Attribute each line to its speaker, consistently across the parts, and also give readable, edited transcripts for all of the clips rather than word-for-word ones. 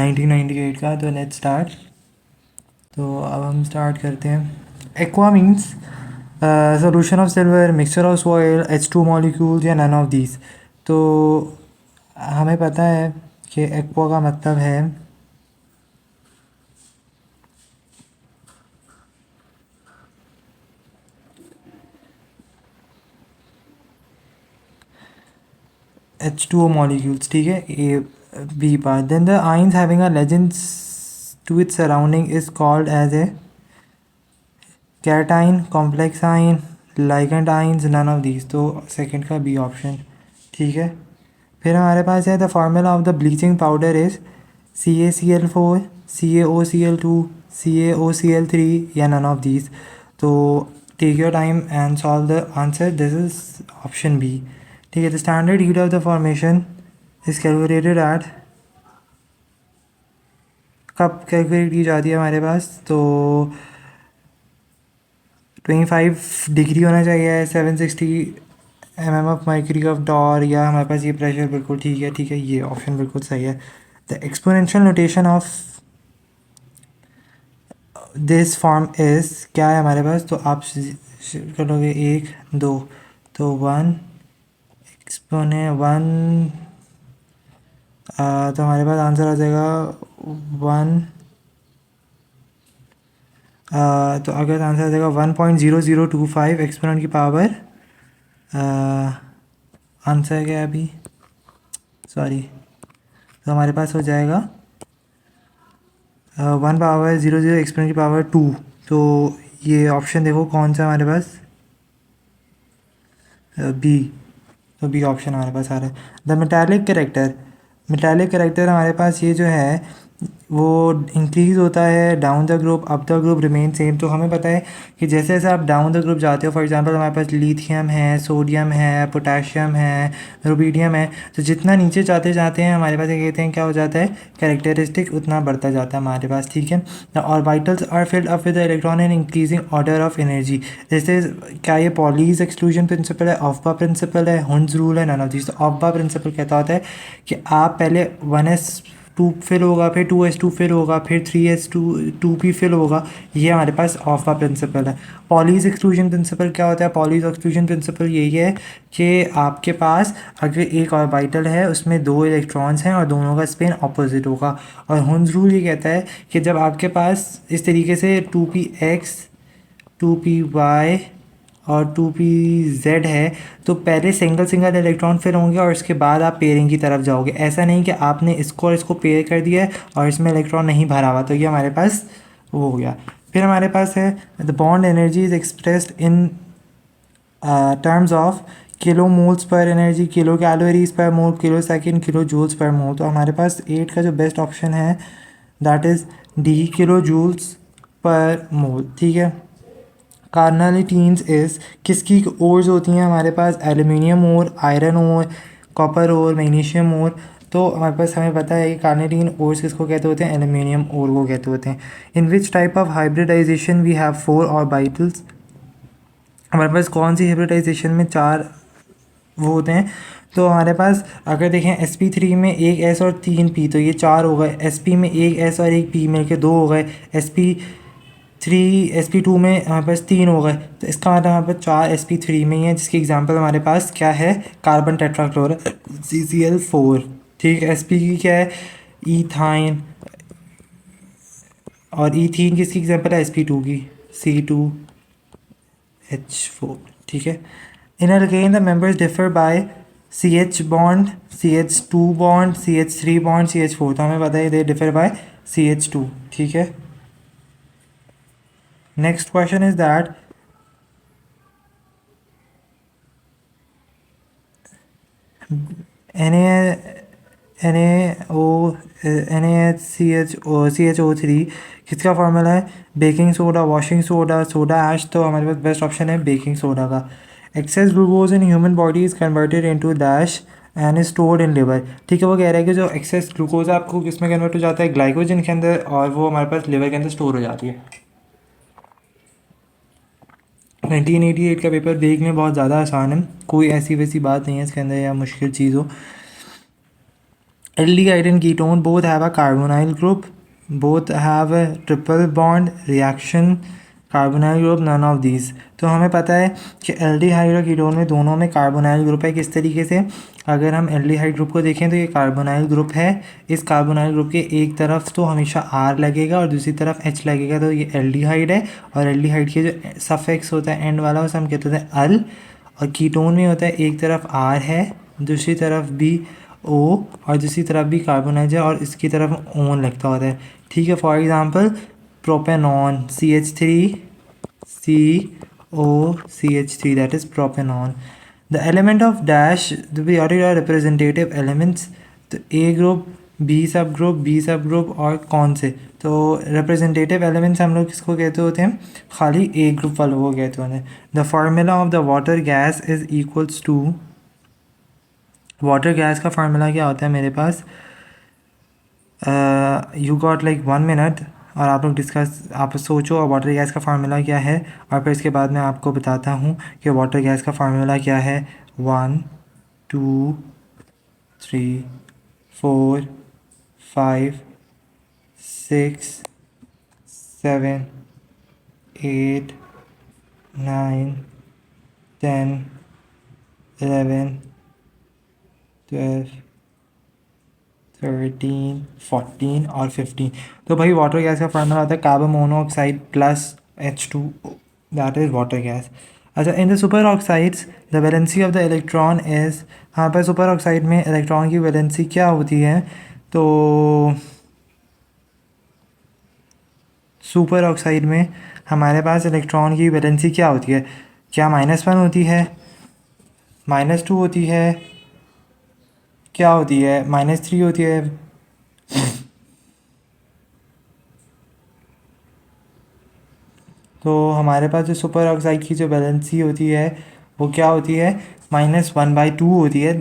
Speaker 1: 1998 का। तो let's start. तो अब हम स्टार्ट करते हैं। Aqua means solution of silver, mixture of soil, H2 molecules या नन ऑफ दीज। तो हमें पता है कि एक्वा का मतलब है H2O मॉलिक्यूल्स, ठीक है, A B part. Then the ions having a ligands to its surrounding is called as a cation, complex ion, ligand ions, none of these. तो सेकंड का बी ऑप्शन, ठीक है। फिर हमारे पास है the formula of the bleaching powder is CaCl4, CaOCl2, CaOCl3 या none of these. तो take your time and solve the answer. This is option B, ठीक है। The standard heat of the formation is calculated at, कब calculate की जाती है हमारे पास? तो 25 डिग्री होना चाहिए, 760 mm of mercury of Dar, या हमारे पास ये प्रेशर बिल्कुल ठीक है, ठीक है, ये ऑप्शन बिल्कुल सही है। The exponential notation of this form is, क्या है हमारे पास? तो आप कर लोगे 1 2, तो 1 एक्सपोने 1, तो हमारे पास आंसर आ जाएगा 1। तो अगर आंसर आ जाएगा 1.0025 एक्सपोनेंट की पावर, आंसर क्या है अभी, सॉरी, तो हमारे पास हो जाएगा 1/00 एक्सपोनेंट की पावर 2। तो ये ऑप्शन देखो कौन सा हमारे पास, बी। तो बी ऑप्शन हमारे पास आ रहा है। The metallic character, metallic character हमारे पास ये जो है वो इंक्रीज़ होता है down the group, up the group remain same. तो हमें पता है कि जैसे जैसे आप डाउन द ग्रुप जाते हो, फॉर एग्जांपल हमारे पास लिथियम है, सोडियम है, पोटाशियम है, रुबीडियम है, तो जितना नीचे जाते जाते हैं हमारे पास ये कहते हैं क्या हो जाता है, कैरेक्टरिस्टिक उतना बढ़ता जाता है हमारे पास, ठीक है। The orbitals are filled up with electron in increasing order of energy. जैसे क्या ये पॉलीज एक्सक्लूजन प्रिंसिपल है, ऑफबा प्रिंसिपल है, हुंस रूल है, नन ऑफ दीज। तो ऑफबा प्रिंसिपल कहता होता है कि आप पहले 1s2 फिल होगा, फिर 2s2 फिल होगा, फिर 3s2 भी फिल होगा। ये हमारे पास ऑफबा प्रिंसिपल है। पॉलीज एक्सक्लूजन प्रिंसिपल क्या होता है? पॉलीज एक्सक्लूजन प्रिंसिपल यही है कि आपके पास अगर एक ऑर्बिटल है उसमें 2 इलेक्ट्रॉन्स हैं और दोनों का स्पिन ऑपोजिट होगा। और हुंस रूल ये कहता है कि जब आपके पास इस तरीके से 2p(x), 2p(y) और 2p(z) है, तो पहले सिंगल सिंगल इलेक्ट्रॉन फिर होंगे और इसके बाद आप पेयरिंग की तरफ जाओगे। ऐसा नहीं कि आपने इसको और इसको पेयर कर दिया है और इसमें इलेक्ट्रॉन नहीं भरा हुआ। तो ये हमारे पास वो हो गया। फिर हमारे पास है the bond energy is expressed in terms of kilo moles per energy, kilo calories per mole, kilo second, kilo joules per mole. तो हमारे पास 8 का जो बेस्ट ऑप्शन है that is D, kilo joules per mole, ठीक है। कार्नलिटीन्स is, किसकी ores होती हैं हमारे पास? Aluminium ore, iron ore, copper ore, magnesium ore. तो हमारे पास हमें पता है कि कार्निटीन ओर्स किसको कहते होते हैं? एल्यूमिनियम ओर को कहते होते हैं। In which type of hybridisation we have 4 orbitals, हमारे पास कौन सी हाइब्रिडाइजेशन में 4 वो होते हैं? तो हमारे पास अगर देखें sp3 में 1 s और 3 p, तो ये 4 हो गए। sp में 1 s और 1 p मिलके 2 हो गए। sp2 में हमारे पास 3 हो गए। तो इसका मतलब हमारे पास 4 sp3 में ही है, जिसकी एग्जांपल हमारे पास क्या है? कार्बन टेट्राक्लोराइड CCl4, ठीक है। sp की क्या है? ईथाइन। और ईथीन किसकी एग्जांपल है? sp2 की, C2H4, ठीक है। In alkane the members differ by CH bond, CH2 bond, CH3 bond, CH4। तो हमें पता है दे डिफर बाय CH2, ठीक है। Next question is that NaCHO3 किसका फार्मूला है? Baking soda, washing soda, soda ash. तो हमारे पास बेस्ट ऑप्शन है बेकिंग सोडा का। Excess glucose in human body is converted into dash and is stored in liver, ठीक है। वो कह रहा है कि जो एक्सेस ग्लूकोज है आपको किस में कन्वर्ट हो जाता है? ग्लाइकोजन के अंदर, और वो हमारे पास लिवर के अंदर स्टोर हो जाती है। 1988 का पेपर देखने बहुत ज़्यादा आसान है, कोई ऐसी वैसी बात नहीं है इसके अंदर या मुश्किल चीज़ हो। aldehyde and ketone both have a carbonyl group, both have a triple bond reaction, carbonyl group none of these. तो हमें पता है कि एल्डिहाइड और कीटोन में दोनों में कार्बोनाइल ग्रुप है। किस तरीके से, अगर हम एल्डिहाइड ग्रुप को देखें तो ये कार्बोनाइल ग्रुप है। इस कार्बोनाइल ग्रुप के एक तरफ तो हमेशा R लगेगा और दूसरी तरफ H लगेगा, तो ये एल्डिहाइड है। और एल्डिहाइड के जो सफिक्स होता है एंड वाला, उसे हम कहते हैं अल। और कीटोन में होता है एक तरफ R है, दूसरी तरफ भी O, और दूसरी तरफ भी कार्बोनाइल है और इसकी तरफ ओन लगता होता है। ठीक है, for example propanol CH3 COCH3, that is propanol. The element of dash, the periodic are representative elements, तो A ग्रुप, B सब ग्रुप और कौन से, तो रिप्रेजेंटेटिव एलिमेंट्स हम लोग किसको कहते होते हैं, खाली A ग्रुप वालों को कहते होते हैं। The formula of the water gas is equals to, water gas का फार्मूला क्या होता है मेरे पास, यू गॉट लाइक 1 मिनट और आप लोग आप सोचो और वाटर गैस का फार्मूला क्या है, और फिर इसके बाद मैं आपको बताता हूँ कि वाटर गैस का फार्मूला क्या है। 1 2 3 4 5 6 7 8 9 10 11 12 13 14 और 15। तो भाई वाटर गैस का फार्मूला होता है carbon monoxide plus H2, that is water gas. अच्छा, in the super oxides the valency of the electron is, हाँ पर सुपर ऑक्साइड में इलेक्ट्रॉन की वैलेंसी क्या होती है, तो सुपर ऑक्साइड में हमारे पास इलेक्ट्रॉन की वैलेंसी क्या होती है, क्या -1 होती है, -2 होती है, क्या होती है, -3 होती है। तो हमारे पास जो सुपर ऑक्साइड की जो वैलेंसी होती है वो क्या होती है, -1/2 होती है।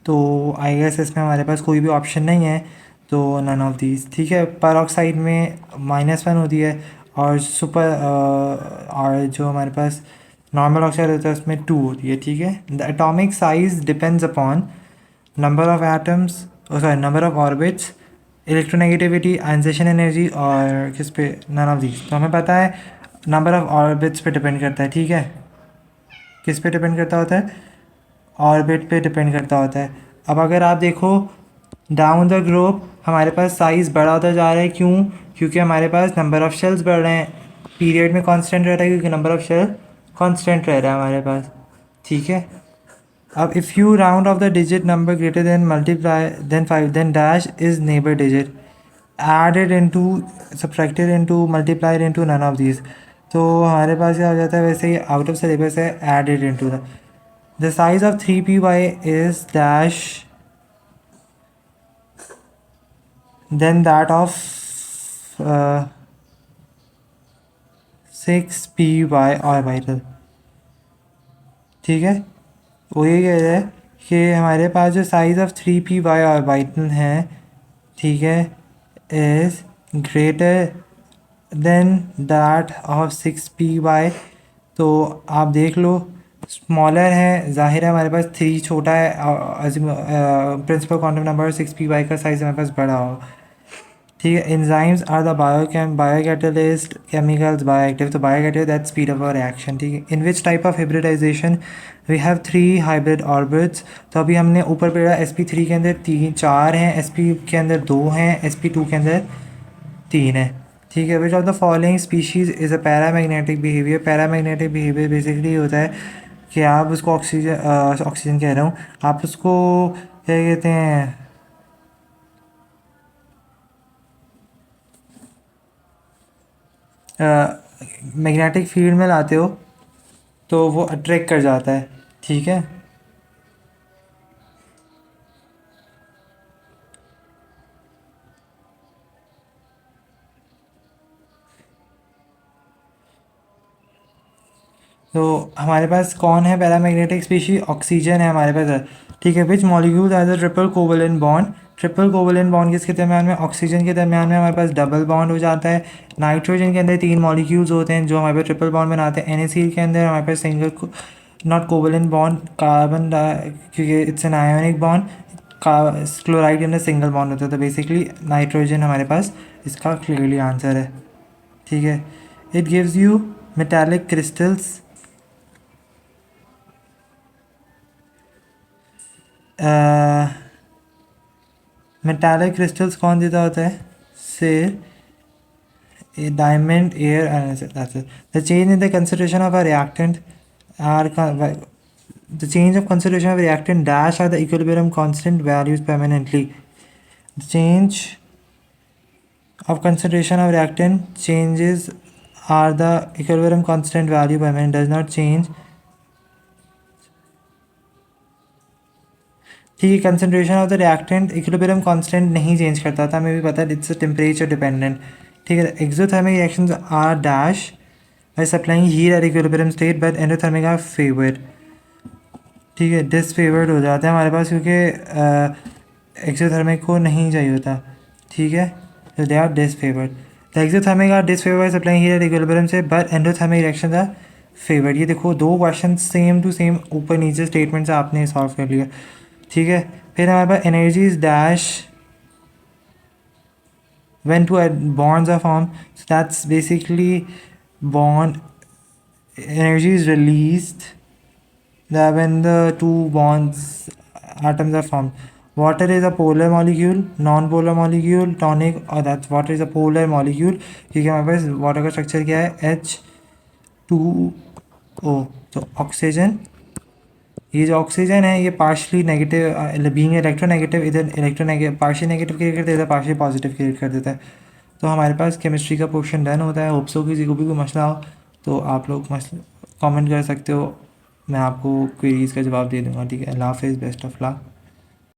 Speaker 1: तो आई गेस इसमें हमारे पास कोई भी ऑप्शन नहीं है, तो नन ऑफ दीज। ठीक है, पर ऑक्साइड में -1 होती है और और जो हमारे पास नॉर्मल ऑक्साइड होता है उसमें 2 होती है। ठीक है, the atomic size depends upon number of atoms, sorry number of orbits, electronegativity, ionization energy, और किस पे, नन ऑफ दीज। तो हमें पता है नंबर ऑफ ऑर्बिट्स पे डिपेंड करता है। ठीक है, किस पे डिपेंड करता होता है, ऑर्बिट पे डिपेंड करता होता है। अब अगर आप देखो डाउन द ग्लोब हमारे पास साइज़ बड़ा होता जा रहा है, क्यों, क्योंकि हमारे पास नंबर ऑफ़ शेल्स बढ़ रहे हैं। पीरियड में कांस्टेंट रह रहा है क्योंकि नंबर ऑफ़ शेल कांस्टेंट रह रहा है हमारे पास। ठीक है, अब if you round off the digit number greater than multiply than 5 then dash is neighbour digit, added into, subtracted into, multiplied into, none of these. तो हमारे पास क्या हो जाता है, वैसे ही आउट ऑफ सिलेबस है, added into. The size of 3py is dash than that of 6py orbital. ठीक है, वो ये कह रहा है कि हमारे पास जो साइज़ ऑफ 3py ऑर्बिटल है, ठीक है, is greater than that of 6py। तो आप देख लो स्मॉलर है, जाहिर है हमारे पास 3 छोटा है, प्रिंसिपल क्वांटम नंबर 6py का साइज़ हमारे पास बड़ा हो। ठीक है, enzymes are the biocatalyst chemicals bioactive, तो biocatalyst that speed up a reaction. ठीक है, in which type of hybridisation we have 3 hybrid orbits. तो अभी हमने ऊपर पढ़ा sp3 के अंदर 4 हैं, sp के अंदर 2 हैं, sp2 के अंदर 3 है। ठीक है, which of the following species is a paramagnetic behaviour. Paramagnetic behaviour basically होता है कि आप उसको ऑक्सीजन कह रहा हूँ, आप उसको क्या कहते हैं, मैग्नेटिक फील्ड में लाते हो तो वो अट्रैक्ट कर जाता है। ठीक है, तो हमारे पास कौन है पैरामैग्नेटिक स्पीशी, ऑक्सीजन है हमारे पास। ठीक है, which molecule has a triple covalent bond. Triple covalent bond किसके दरमियान में, ऑक्सीजन के दरमियान में हमारे पास डबल बॉन्ड हो जाता है। नाइट्रोजन के अंदर 3 मॉलिक्यूल्स होते हैं जो हमारे पास ट्रिपल बॉन्ड बनाते हैं। NaCl के अंदर हमारे पास single not covalent bond, carbon क्योंकि it's an ionic bond. Chloride के अंदर सिंगल बॉन्ड होता है, तो बेसिकली नाइट्रोजन हमारे पास इसका क्लियरली आंसर है। ठीक है, it gives you metallic crystals, metallic crystals कौन देता होता है? सिर a diamond, air, and that's it. The change in the concentration of a reactant are the change of concentration of reactant dash are the equilibrium constant values permanently. The change of concentration of reactant changes are the equilibrium constant value permanent, does not change. ठीक है, concentration of the reactant equilibrium constant नहीं change करता था, हमें भी पता है, its temperature dependent. ठीक है, exothermic reactions are dash by supplying heat at equilibrium state but endothermic are favoured. ठीक है, डिसफेवर्ड हो जाते हैं हमारे पास क्योंकि एक्सोथर्मिक को नहीं चाहिए होता। ठीक है, तो they are disfavoured. The exothermic are disfavoured by supplying heat at equilibrium से but endothermic reactions are favoured. ये देखो, दो क्वेश्चन सेम टू सेम ऊपर नीचे स्टेटमेंट से आपने सॉल्व कर लिया। ठीक है, फिर हमारे पास energy is dash when two bonds are formed, so that's basically bond energy is released that when the two bonds atoms are formed. Water is a polar molecule, non-polar molecule, tonic, और that's water is a polar molecule क्योंकि हमारे पास water का structure क्या है? H2O। तो oxygen, ये जो oxygen है ये पार्शली नेगेटिव बीइंग इलेक्ट्रोनेगेटिव, इधर इलेक्ट्रोनेगेटिव पार्शली नेगेटिव क्रिएट करता है, इधर पार्शली पॉजिटिव क्रिएट कर देता है। तो हमारे पास केमिस्ट्री का पोर्शन डन होता है। होप सो किसी को भी कोई मसला हो तो आप लोग कमेंट कर सकते हो, मैं आपको क्वेरीज़ का जवाब दे दूँगा। ठीक है, अल्लाह हाफ़िज़, बेस्ट ऑफ लक।